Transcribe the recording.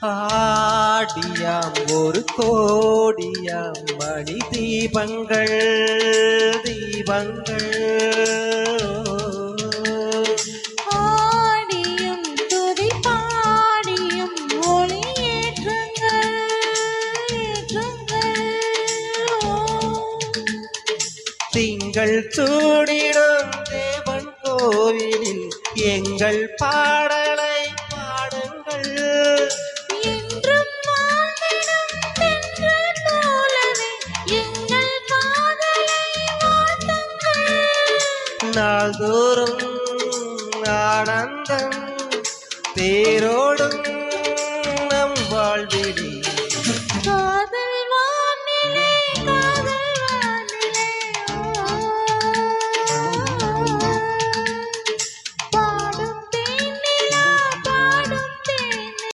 ஆடியாம் ஒரு கோடியாம் மணி தீபங்கள் தீபங்கள் ஆடியும் துதி பாடியும் ஒளி ஏற்றுங்கள் ஏற்றுங்கள். திங்கள் சூடிடும் தேவன் கோவிலில் எங்கள் பாட